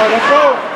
let's go.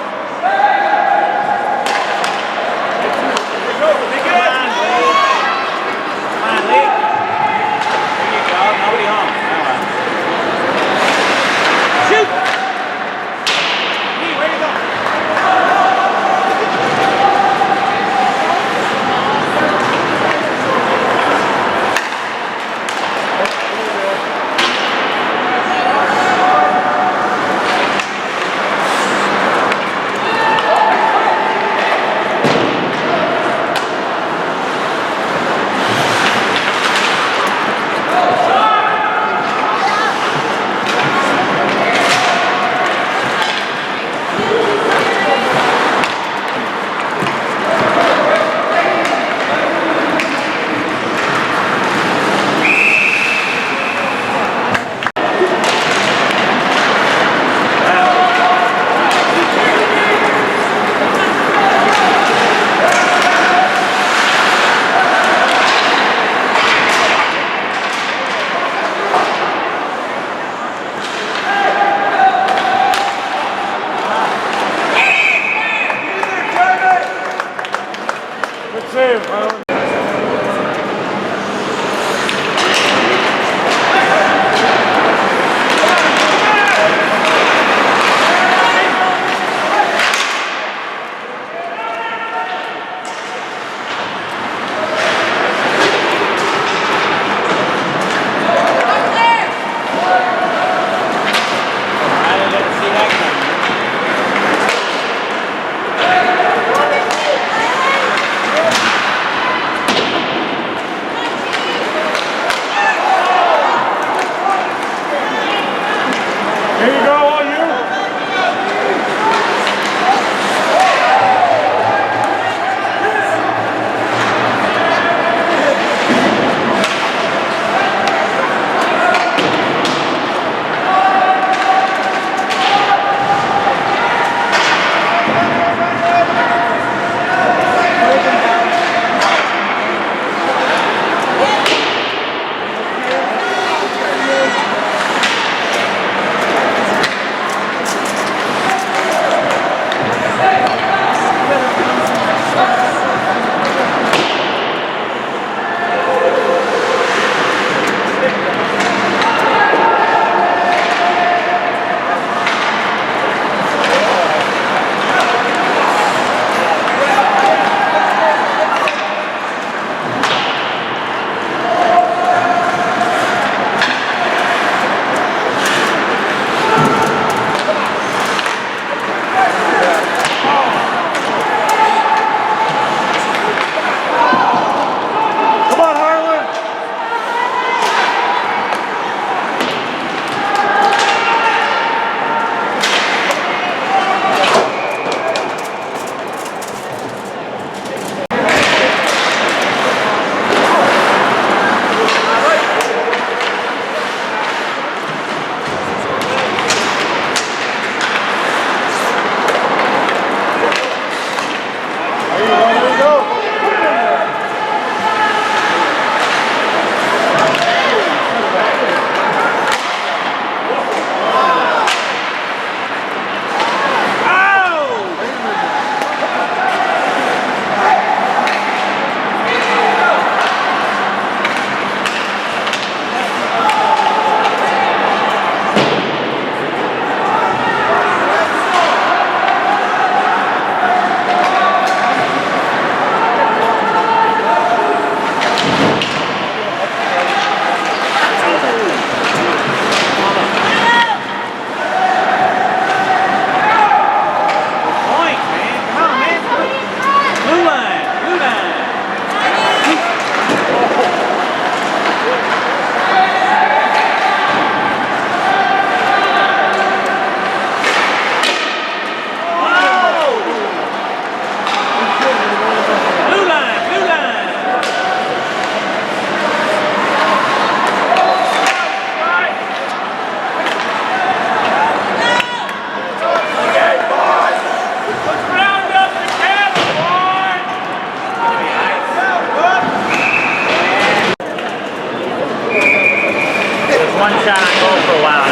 one shot on goal for a while.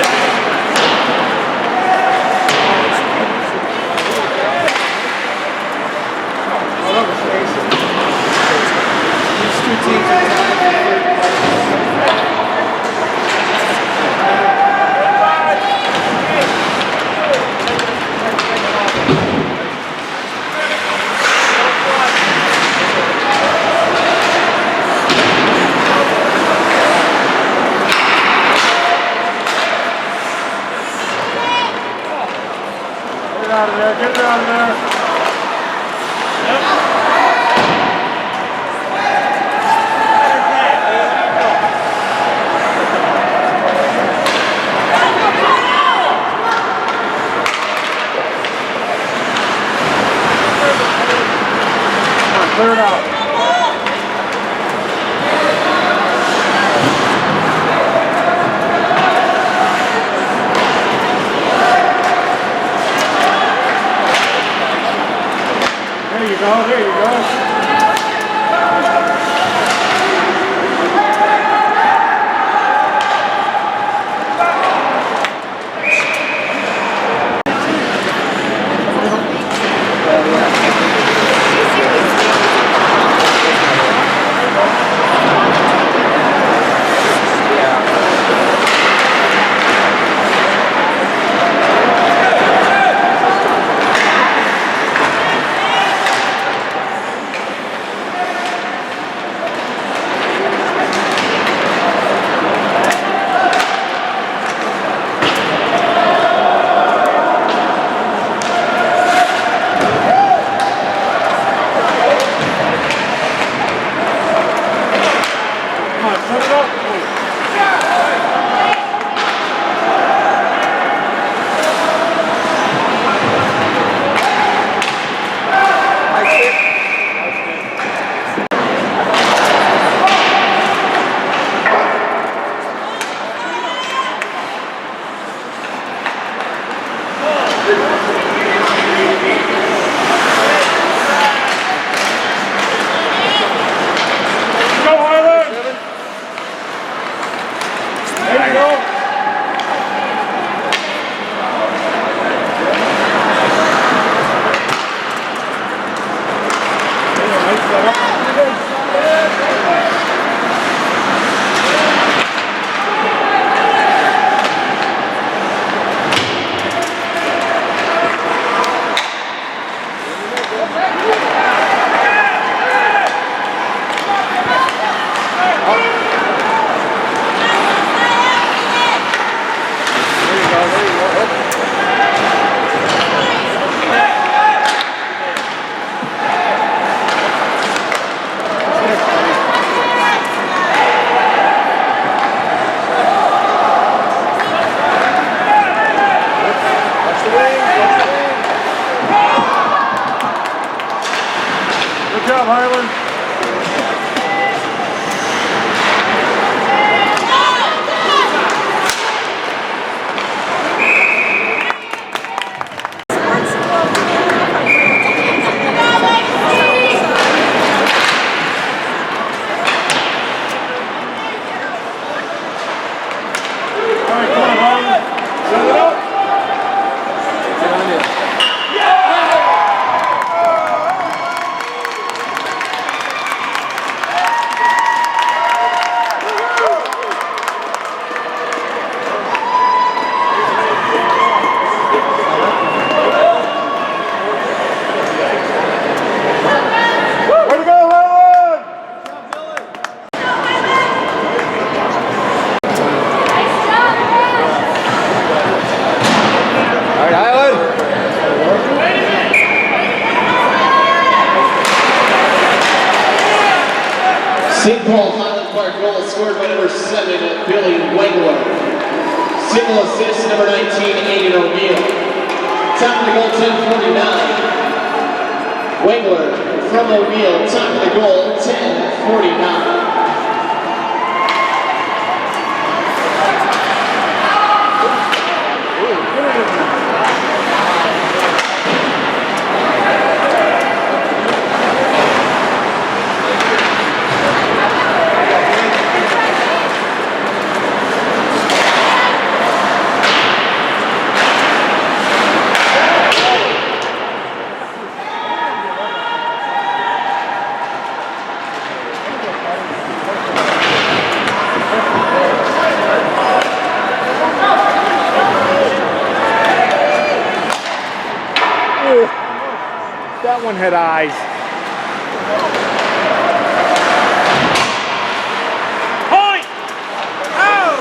Get it out of there. Yep. Clear it out. There you go, there you go. Good job, Highland. St. Paul Highland Park goal scored by number 7, Billy Wengler. Single assist, number 19, Aiden O'Neill. Top of the goal, 10:49. Wengler from O'Neill, top of the goal, 10:49. That one had eyes. Point! Oh!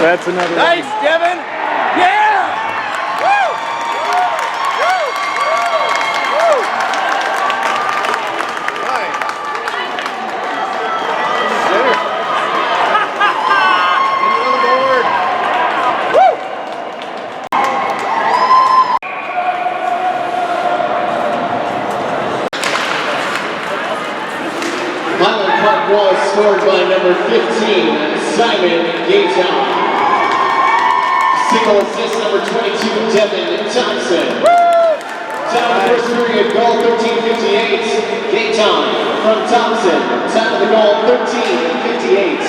That's another Nice, one. Devin. Yeah. Woo. Woo. Woo. Nice. Center. Into the board. Woo. Highland Park was scored by number 15, Simon Gayton. Single assist number 22, Devin Thompson. Time of the first period, goal 13:58. Gayton from Thompson. Time of the goal 13:58.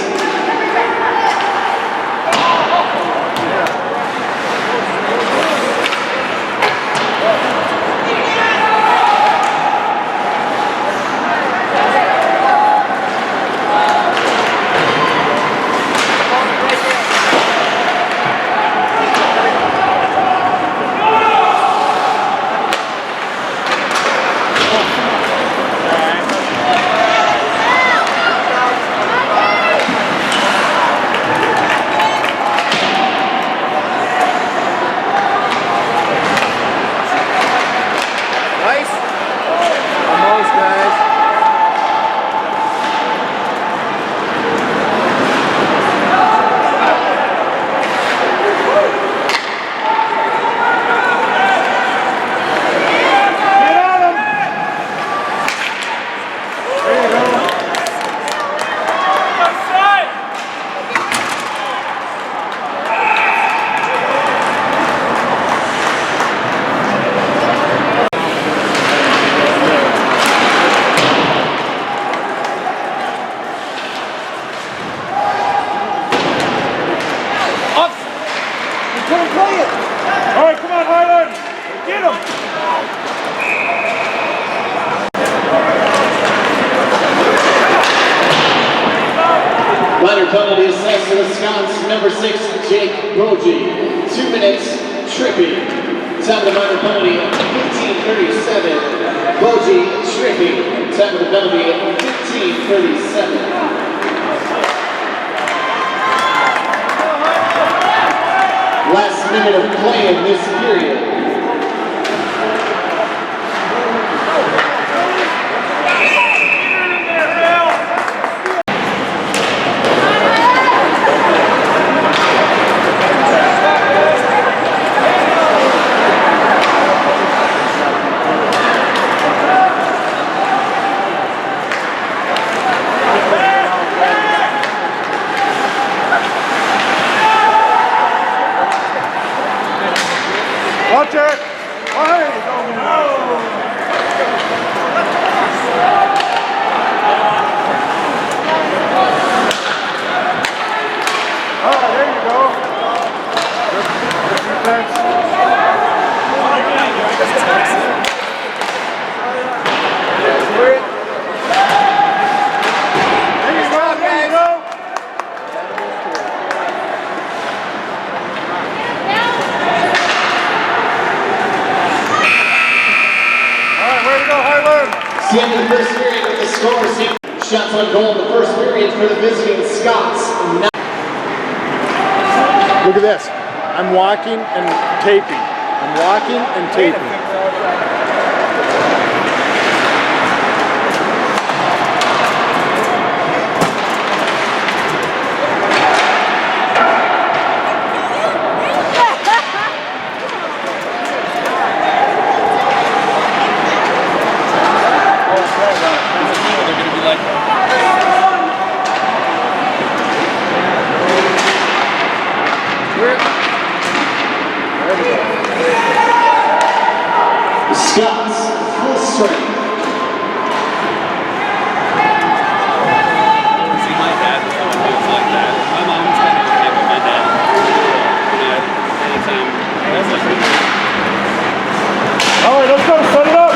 Nice. Almost, guys. Get on him! There you go. All right, come on, Highland. Get him. Minor penalty assessed to the Scots, number 6, Jake Bogie. 2 minutes, tripping. Time of the minor penalty, 15:37. Bogie, tripping. Time of the penalty, 15:37. Last minute of play in this period. Watch it. Oh, there you go. Oh, there you go. Good defense. There you go. There you go. All right, way to go, Highland. It's the end of the first period with the score. Shots on goal in the first period for the visiting Scots. Look at this. I'm walking and taping. I'm walking and taping. Scots, full strength. See, my dad was the one who was like that. My mom was kind of okay, but my dad, anytime, that's like All right, let's go. Set it up.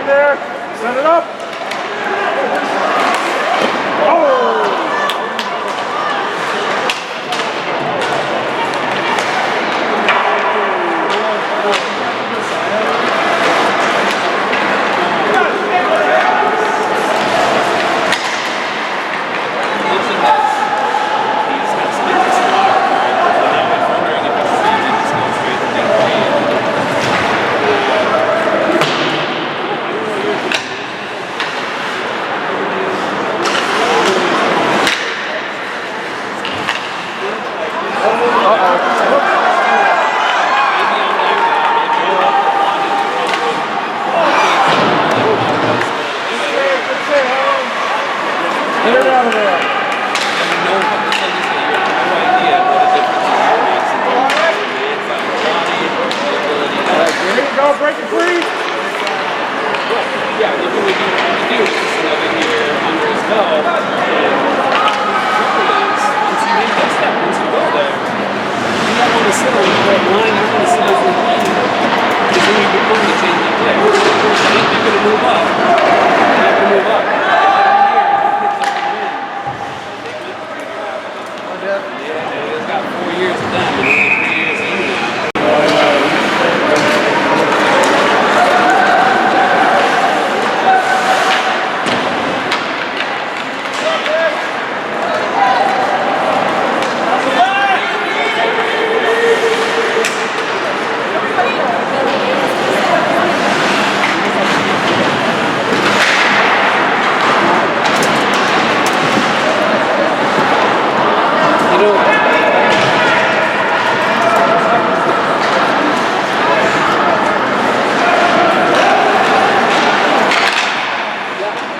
in there. Set it up. Oh! Get it out of there. Here you go, break it free. Yeah, look at what you do. Just love it here under his belt. Once you make that step, once you go there, you don't want to sit on the red line, you want to sit on the line. Because then you become the changing player. You're going to move up. You have to move up. Yeah, he's got 4 years of that, and only 3 years in it.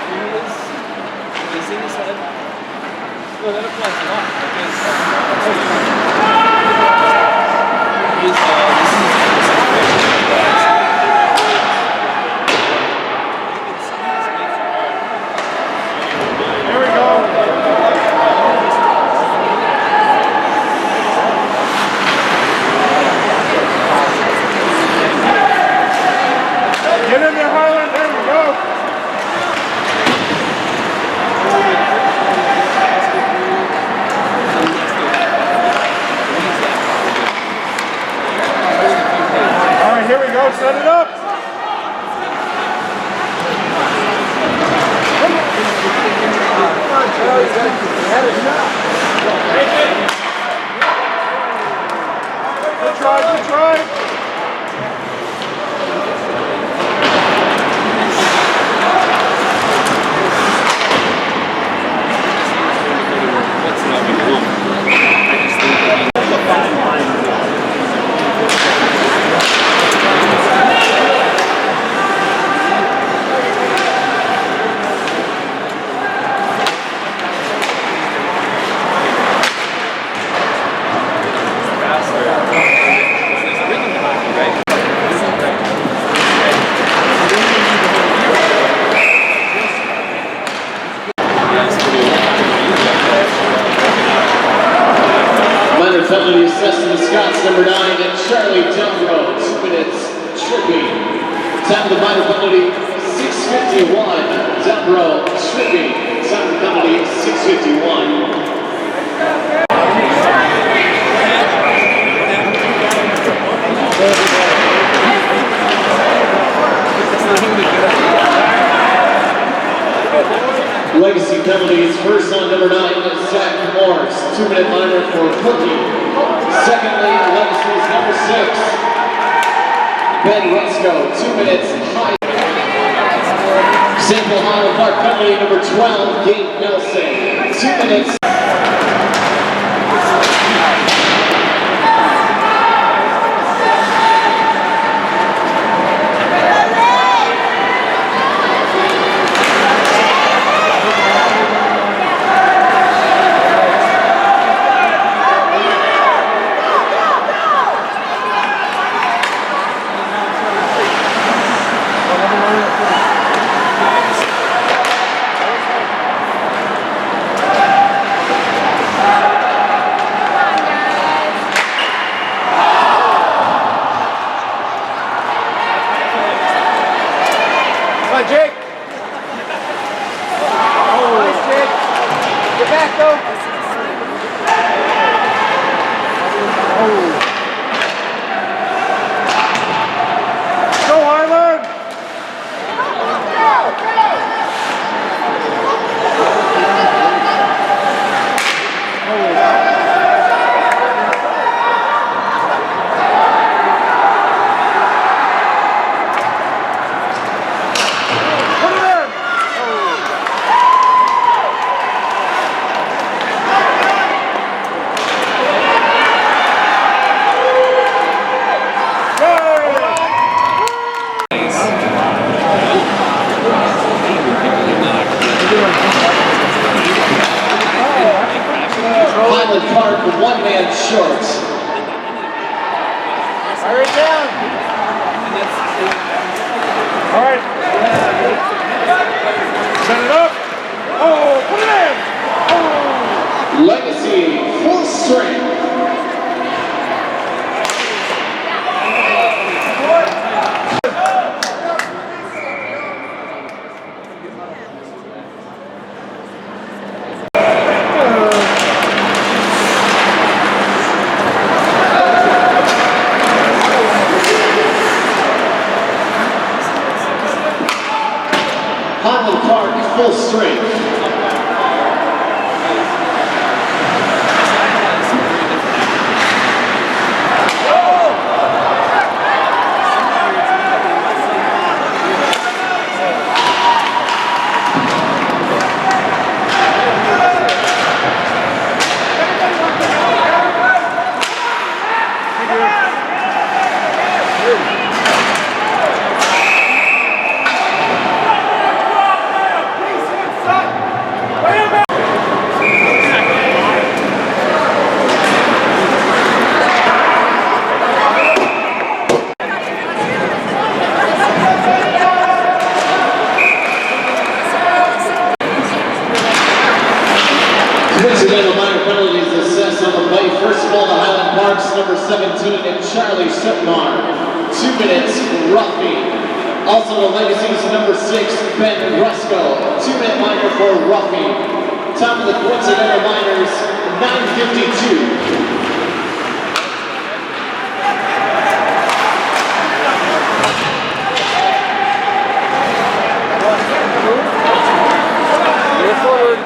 You know, he's in his head. No, that applies a lot because this is the situation. Here we go. Get in there, Harlan. There we go. All right, here we go. Set it up. Good try, good try. What's not going on? I just think that Minor penalty assessed to the Scots, number 9, and Charlie Dumbro, 2 minutes, tripping. Time of the minor penalty, 6:51. Dumbro, tripping. Time of the penalty, 6:51. Legacy penalties, first on number 9, Zach Morris, 2-minute minor for Cookie. Secondly, legacy is number 6, Ben Rusco, 2 minutes, high. Sample Highland Park penalty number 12, Gabe Nelson, 2 minutes. Come on, Jake. Nice, Jake. Get back, though. Go, Harlan! Put it in! Highland Park, one man short. Fire it down! All right. Set it up. Oh, put it in! Oh! Legacy, full strength. Highland Park, full strength. Coincidental minor penalties assessed on the play. First of all, the Highland Parks, number 17, and Charlie Sutmar. 2 minutes, roughing. Also the Legacies, number 6, Ben Rusco. 2-minute minor for roughing. Top of the coincidental minors, 9:52. Move forward.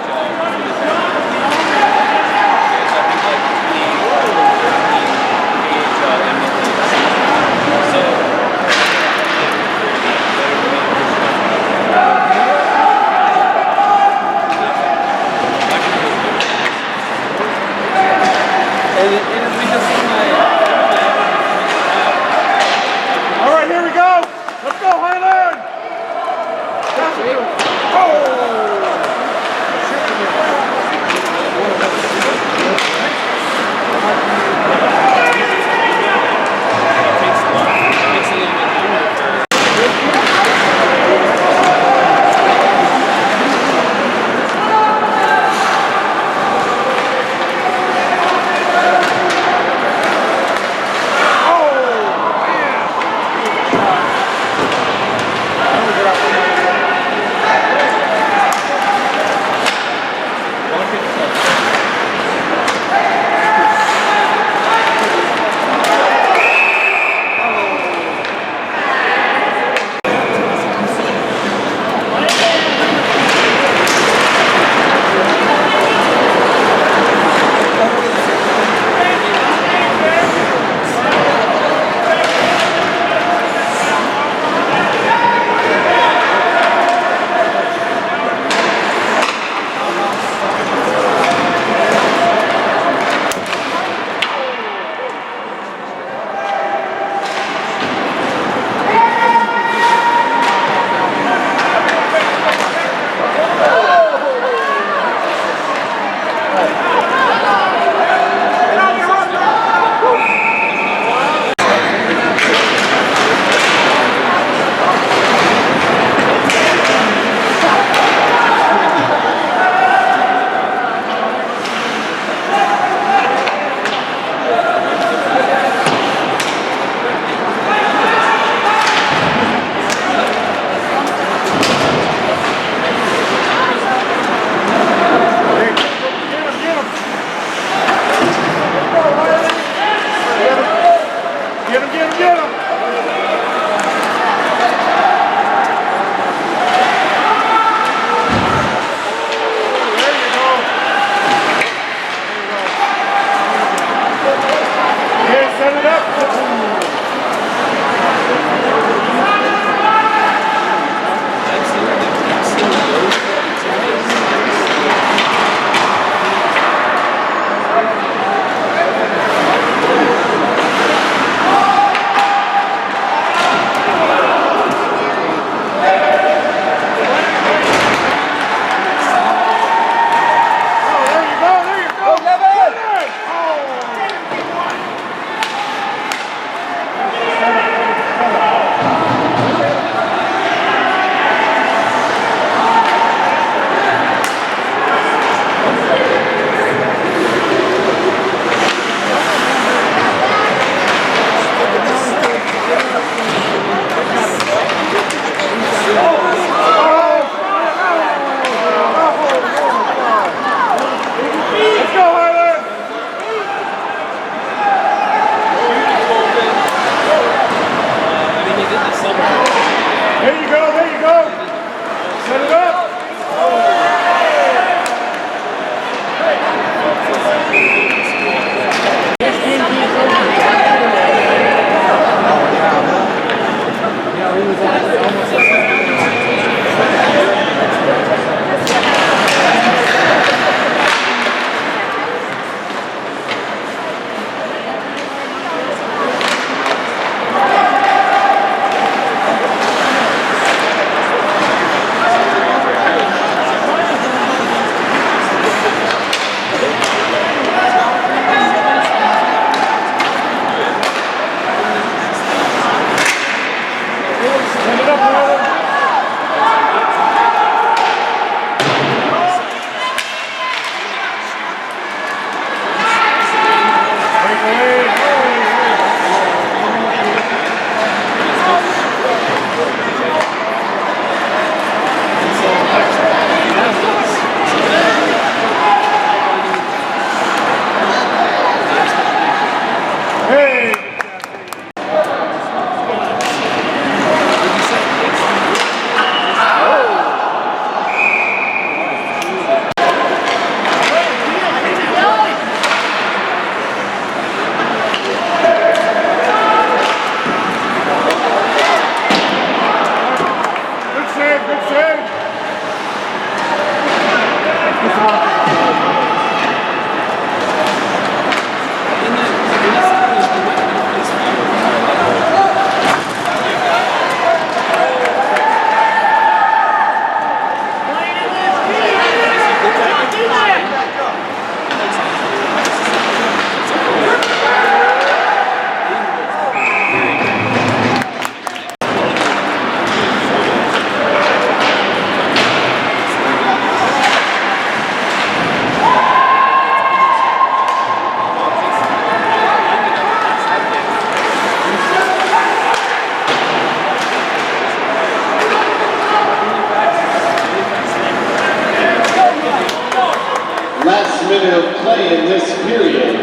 Last minute of play in this period.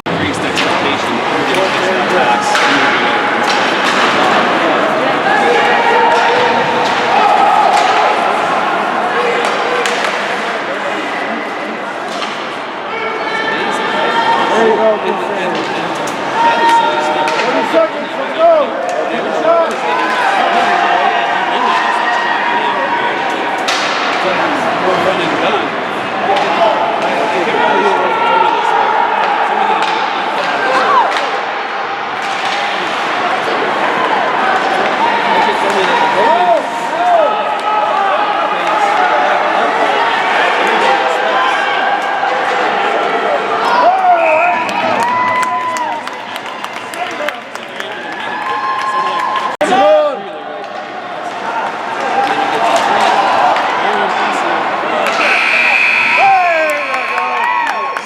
Increased expectation. There you go, good save. 30 seconds, let's go. Take a shot. Run and gun.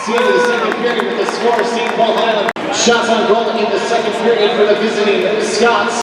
See in the second period with the score, St. Paul Highland. Shots on goal in the second period for the visiting Scots.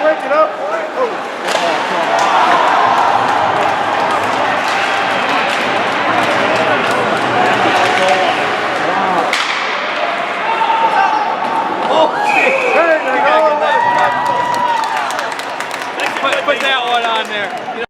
Break it up. Hey, on there. You know?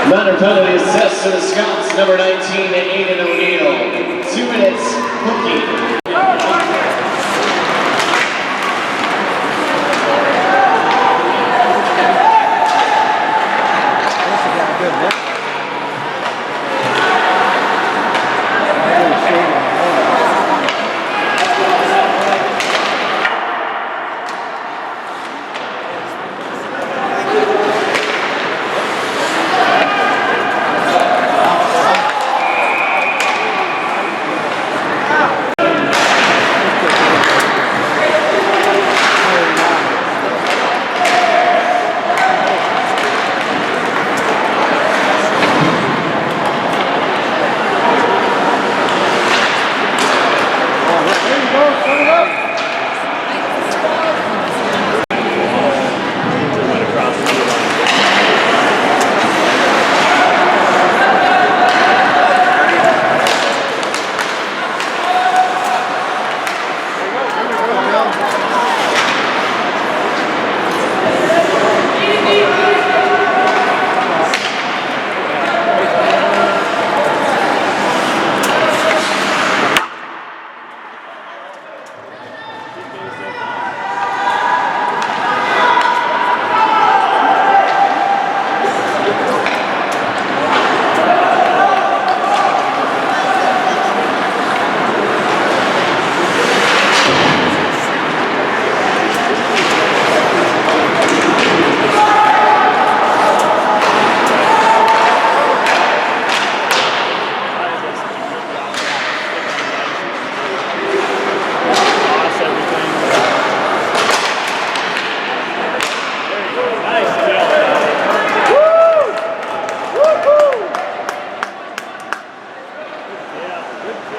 Minor penalty assessed to the Scots, number 19, Aiden O'Neill. 2 minutes, hooking.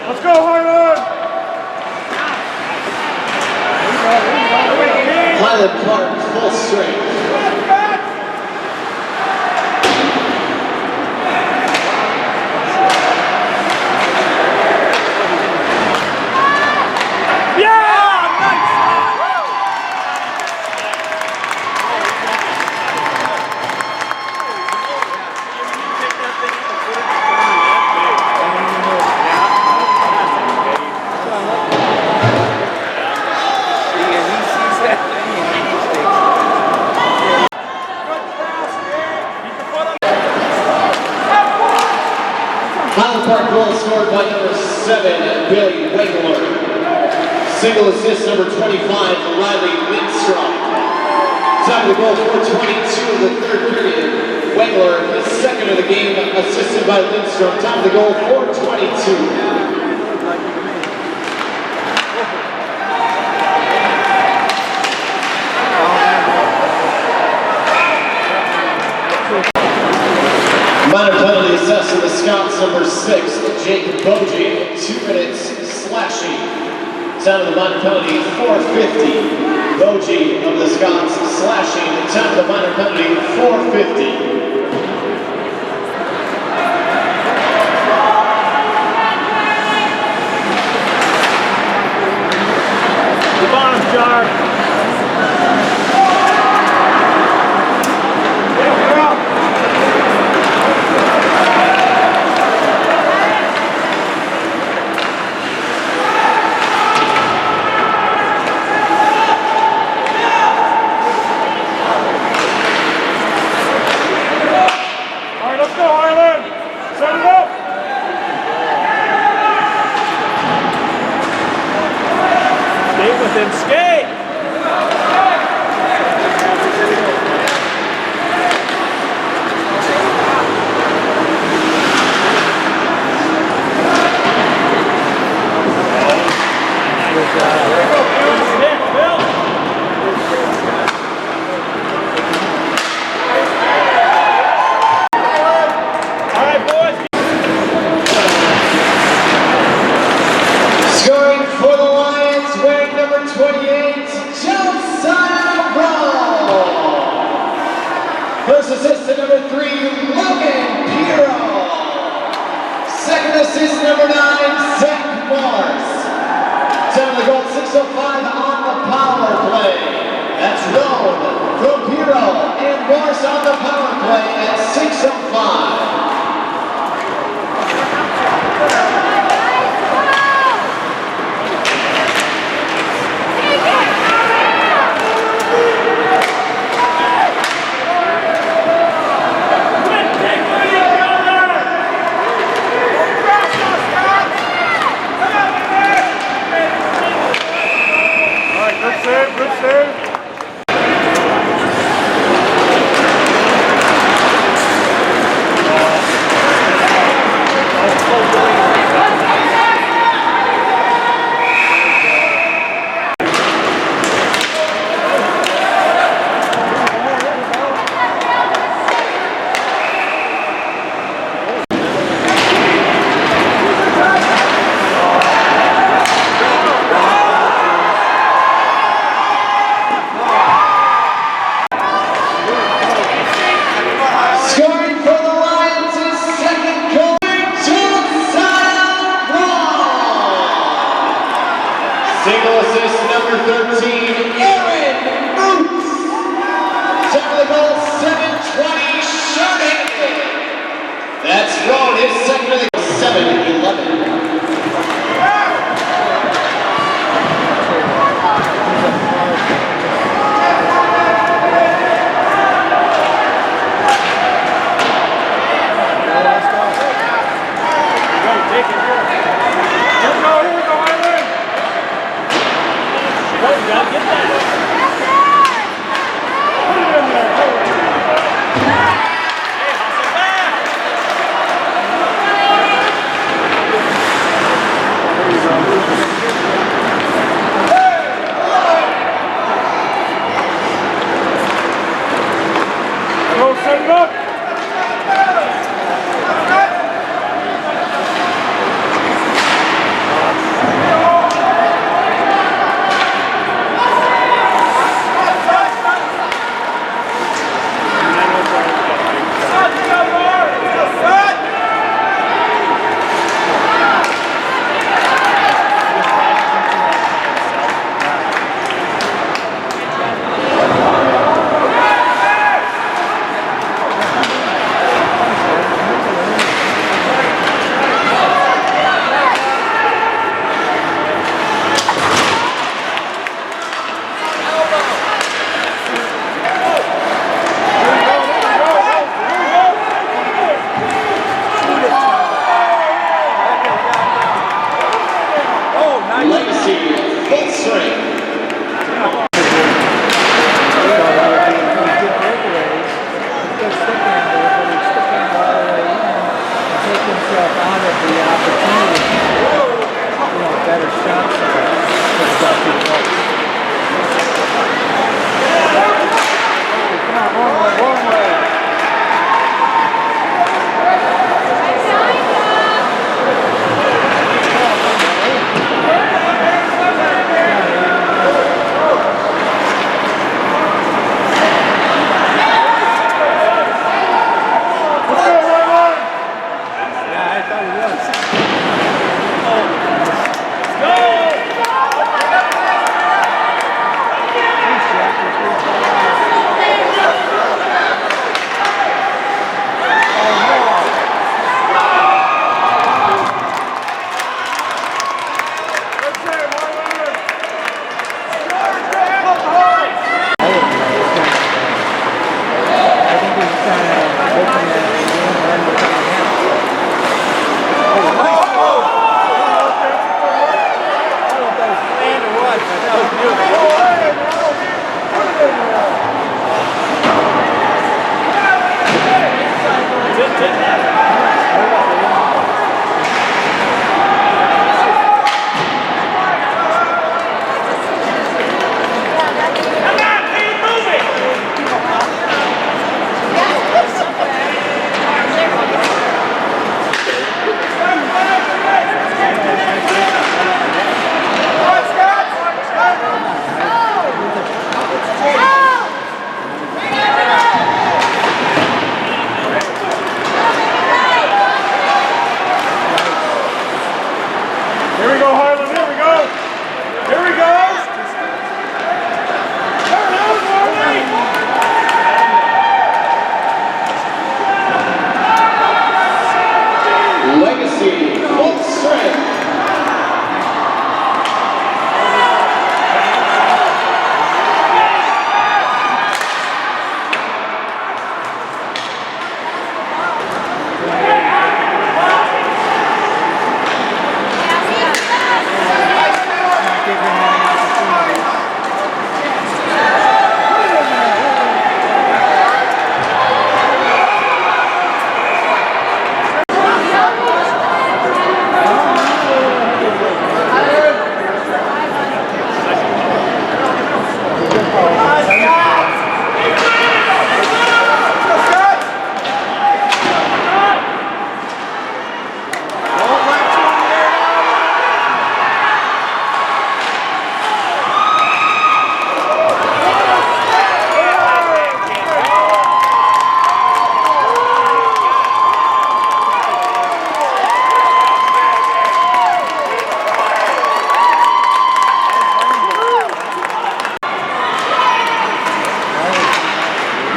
Let's go, Harlan! Highland Park, full strength. Highland Park goal scored by number 7, Billy Wengler. Single assist number 25, Riley Lindstrom. Time of the goal, 4:22 of the third period. Wengler, the second of the game, assisted by Lindstrom. Time of the goal, 4:22. Minor penalty assessed to the Scots, number 6, Jake Bogie, 2 minutes, slashing. Time of the minor penalty, 4:50. Bogie of the Scots, slashing. Time of the minor penalty, 4:50. The bottom jar. assist to number 3, Logan Piro. Second assist, number 9, Zach Morris. Down the goal, 6:05 on the power play. That's Roan from Piro and Morris on the power play at 6:05. Good save, good save.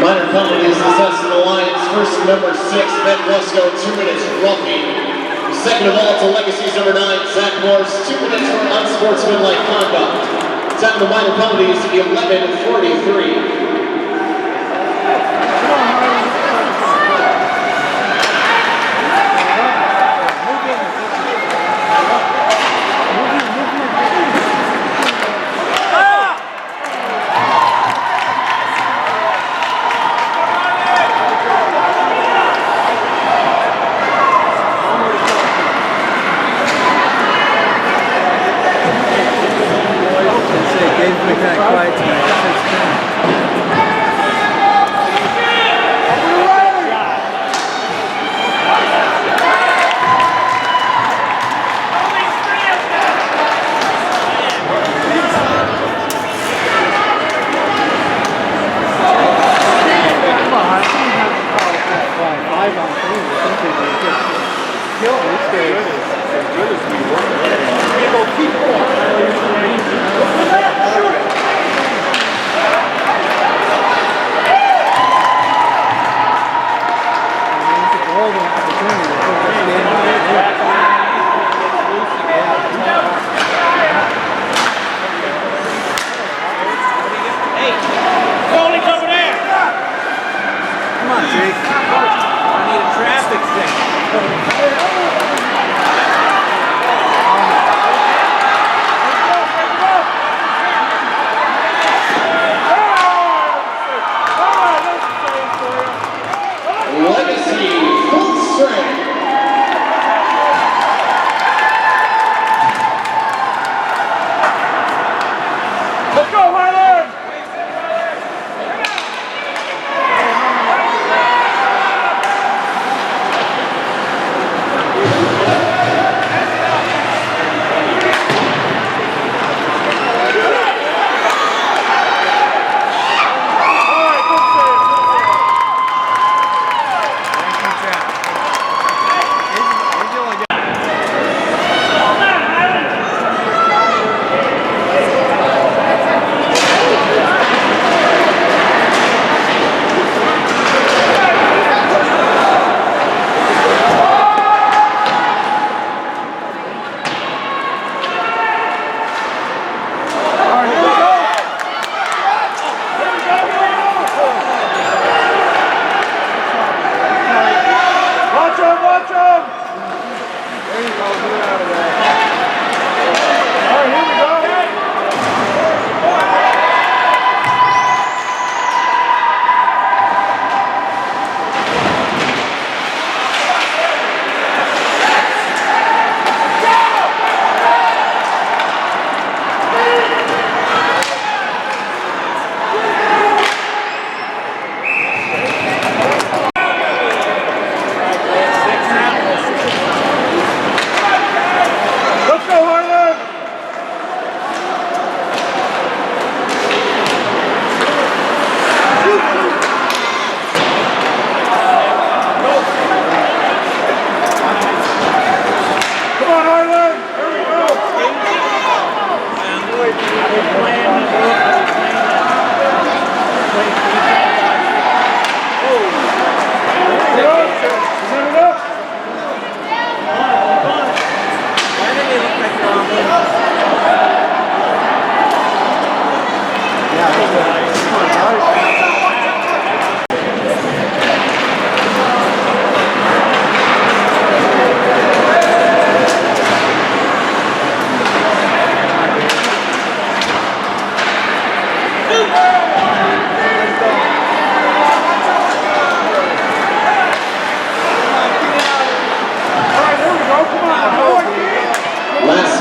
Minor penalties assessed to the Lions. First, number 6, Ben Blusco, 2 minutes roughing. Second of all to Legacy's number 9, Zach Morse, 2 minutes for unsportsmanlike conduct. Time of the minor penalties, 11:43.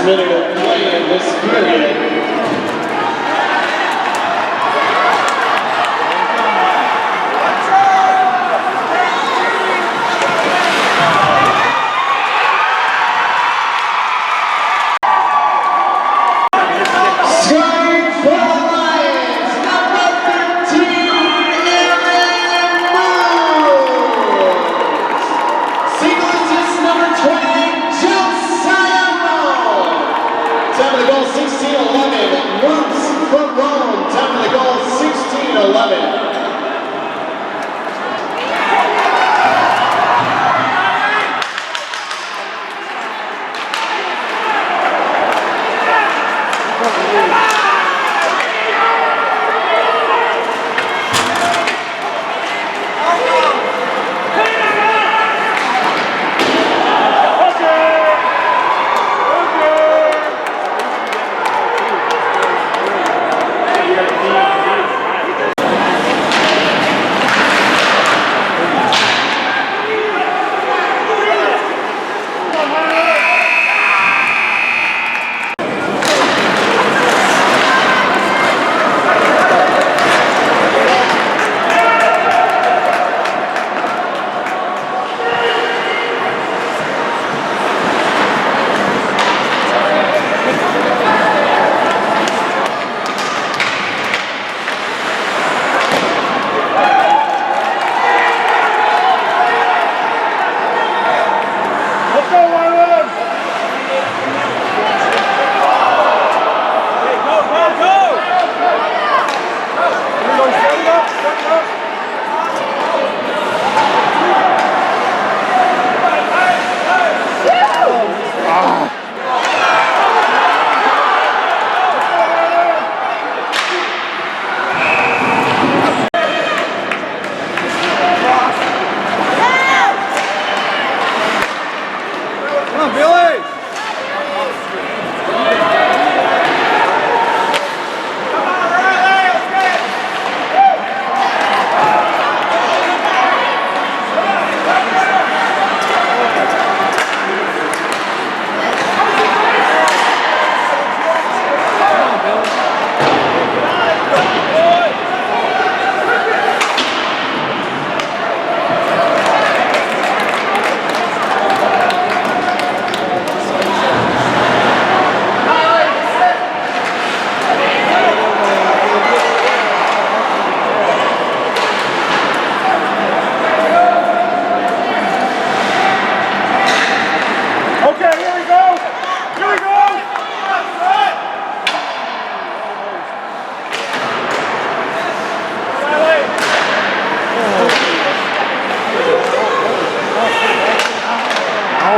Minute of play in this period. Scoring for the Lions, number 13, Aaron Moores. Single assist, number 20, Josiah Moore. Time of the goal, 16-11. Moose from Rome. Time of the goal, 16-11.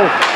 go.